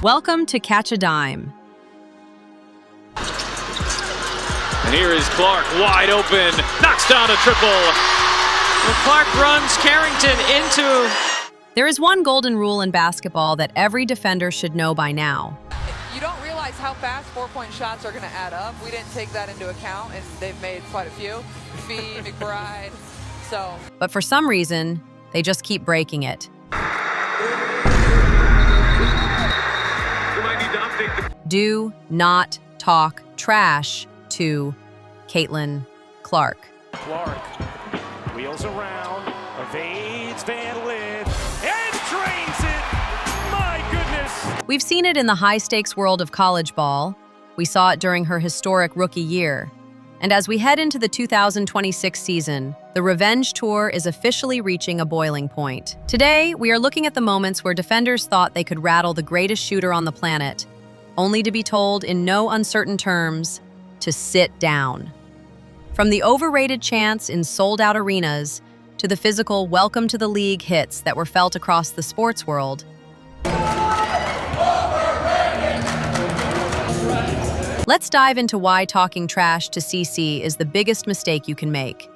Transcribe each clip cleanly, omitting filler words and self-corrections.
Welcome to Catch a Dime. And here is Clark, wide open, knocks down a triple. Well, Clark runs Carrington into... There is one golden rule in basketball that every defender should know by now. You don't realize how fast four-point shots are going to add up. We didn't take that into account, and they've made quite a few. Fee, McBride, so... But for some reason, they just keep breaking it. Do not talk trash to Caitlin Clark. Clark wheels around, evades Van Lith, and drains it! My goodness! We've seen it in the high-stakes world of college ball. We saw it during her historic rookie year. And as we head into the 2026 season, the revenge tour is officially reaching a boiling point. Today, we are looking at the moments where defenders thought they could rattle the greatest shooter on the planet, only to be told in no uncertain terms to sit down. From the overrated chants in sold-out arenas to the physical welcome to the league hits that were felt across the sports world, let's dive into why talking trash to CC is the biggest mistake you can make.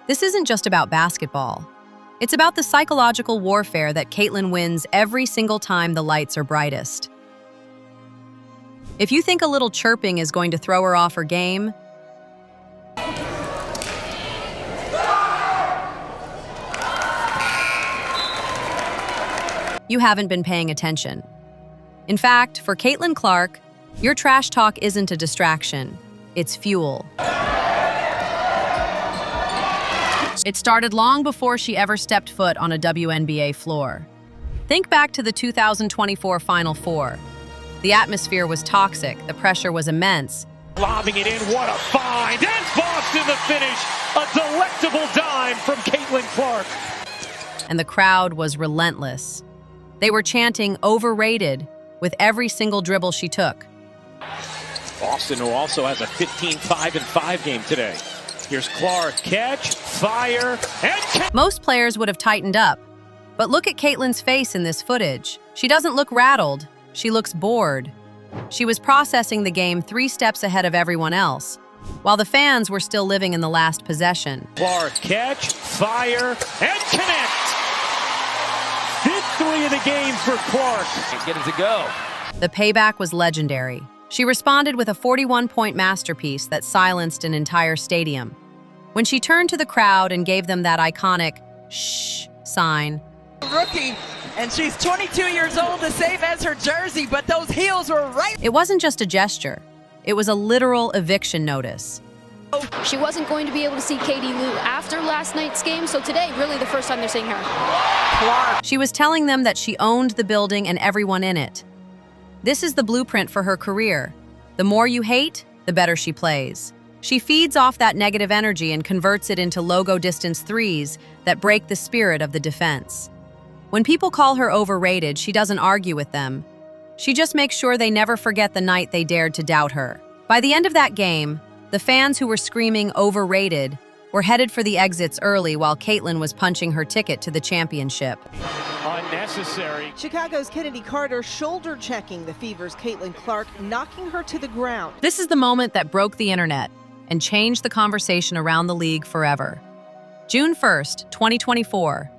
This isn't just about basketball. It's about the psychological warfare that Caitlin wins every single time the lights are brightest. If you think a little chirping is going to throw her off her game, you haven't been paying attention. In fact, for Caitlin Clark, your trash talk isn't a distraction, it's fuel. It started long before she ever stepped foot on a WNBA floor. Think back to the 2024 Final Four. The atmosphere was toxic, the pressure was immense. Lobbing it in, what a find! And Boston the finish! A delectable dime from Caitlin Clark. And the crowd was relentless. They were chanting overrated with every single dribble she took. Boston, who also has a 15-5-5 game today. Here's Clark, catch, fire, and... Most players would have tightened up, but look at Caitlin's face in this footage. She doesn't look rattled, she looks bored. She was processing the game 3 steps ahead of everyone else, while the fans were still living in the last possession. Clark, catch, fire, and connect! 5th 3 of the game for Clark. Can't get it to go. The payback was legendary. She responded with a 41-point masterpiece that silenced an entire stadium. When she turned to the crowd and gave them that iconic shh sign. Rookie, and she's 22 years old, the same as her jersey, but those heels were right. It wasn't just a gesture. It was a literal eviction notice. She wasn't going to be able to see Katie Lou after last night's game, so today, really the first time they're seeing her. Clark. She was telling them that she owned the building and everyone in it. This is the blueprint for her career. The more you hate, the better she plays. She feeds off that negative energy and converts it into logo distance threes that break the spirit of the defense. When people call her overrated, she doesn't argue with them. She just makes sure they never forget the night they dared to doubt her. By the end of that game, the fans who were screaming overrated were headed for the exits early while Caitlin was punching her ticket to the championship. Unnecessary. Chicago's Kennedy Carter shoulder checking the Fever's Caitlin Clark, knocking her to the ground. This is the moment that broke the internet and changed the conversation around the league forever. June 1st, 2024.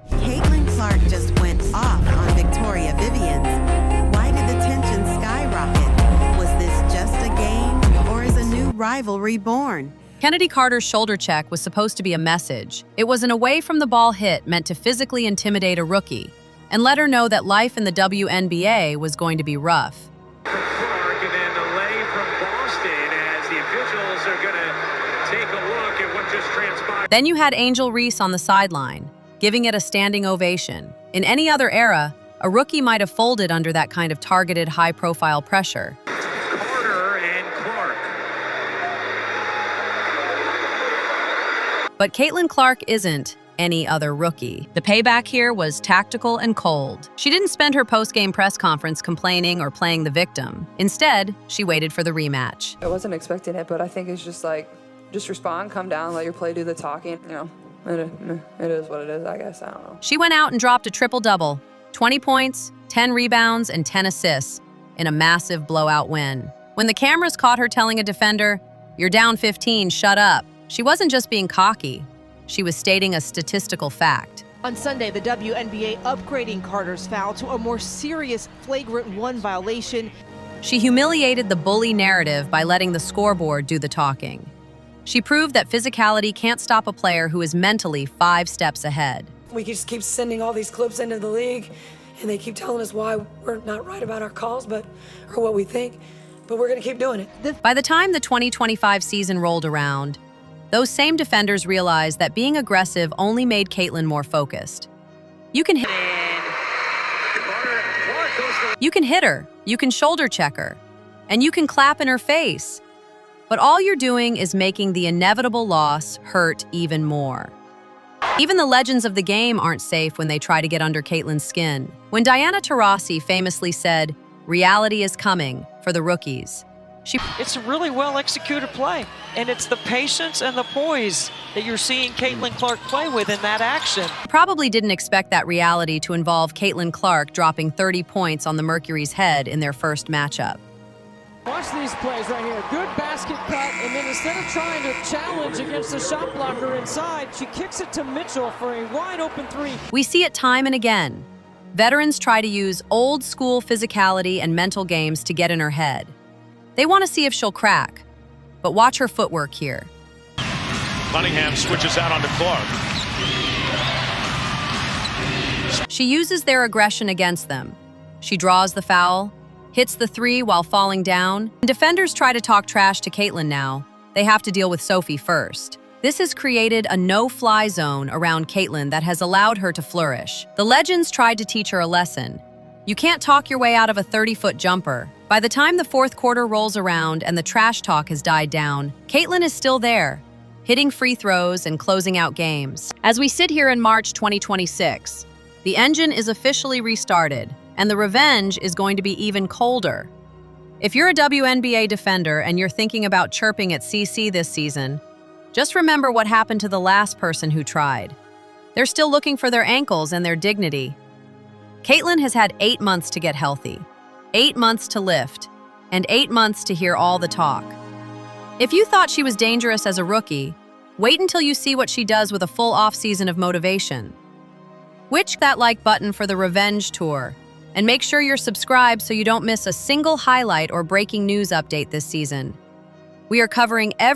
Caitlin Clark just went off on Victoria Vivians. Why did the tension skyrocket? Was this just a game, or is a new rivalry born? Kennedy Carter's shoulder check was supposed to be a message. It was an away-from-the-ball hit meant to physically intimidate a rookie and let her know that life in the WNBA was going to be rough. Clark and then the lay from Boston as the officials are going to take a look at what just transpired. Then you had Angel Reese on the sideline, giving it a standing ovation. In any other era, a rookie might have folded under that kind of targeted, high-profile pressure. Carter and Clark. But Caitlin Clark isn't any other rookie. The payback here was tactical and cold. She didn't spend her post-game press conference complaining or playing the victim. Instead, she waited for the rematch. I wasn't expecting it, but I think it's just like just respond, come down, let your play do the talking. You know, it is what it is, I guess. I don't know. She went out and dropped a triple-double, 20 points, 10 rebounds, and 10 assists in a massive blowout win. When the cameras caught her telling a defender, "You're down 15, shut up," she wasn't just being cocky. She was stating a statistical fact. On Sunday, the WNBA upgrading Carter's foul to a more serious flagrant 1 violation. She humiliated the bully narrative by letting the scoreboard do the talking. She proved that physicality can't stop a player who is mentally 5 steps ahead. We just keep sending all these clips into the league, and they keep telling us why we're not right about our calls, or what we think, but we're going to keep doing it. By the time the 2025 season rolled around, those same defenders realized that being aggressive only made Caitlin more focused. You can hit her, you can shoulder check her, and you can clap in her face. But all you're doing is making the inevitable loss hurt even more. Even the legends of the game aren't safe when they try to get under Caitlin's skin. When Diana Taurasi famously said, "Reality is coming" for the rookies, It's a really well-executed play, and it's the patience and the poise that you're seeing Caitlin Clark play with in that action. probably didn't expect that reality to involve Caitlin Clark dropping 30 points on the Mercury's head in their first matchup. Watch these plays right here. Good basket cut, and then instead of trying to challenge against the shot blocker inside, she kicks it to Mitchell for a wide-open 3. We see it time and again. Veterans try to use old-school physicality and mental games to get in her head. They want to see if she'll crack, but watch her footwork here. Cunningham switches out onto Clark. She uses their aggression against them. She draws the foul, hits the 3 while falling down. When defenders try to talk trash to Caitlin now, they have to deal with Sophie first. This has created a no-fly zone around Caitlin that has allowed her to flourish. The legends tried to teach her a lesson. You can't talk your way out of a 30-foot jumper. By the time the 4th quarter rolls around and the trash talk has died down, Caitlin is still there, hitting free throws and closing out games. As we sit here in March 2026, the engine is officially restarted, and the revenge is going to be even colder. If you're a WNBA defender and you're thinking about chirping at CC this season, just remember what happened to the last person who tried. They're still looking for their ankles and their dignity. Caitlin has had 8 months to get healthy, 8 months to lift, and 8 months to hear all the talk. If you thought she was dangerous as a rookie, wait until you see what she does with a full off-season of motivation. Which that like button for the Revenge Tour, and make sure you're subscribed so you don't miss a single highlight or breaking news update this season. We are covering every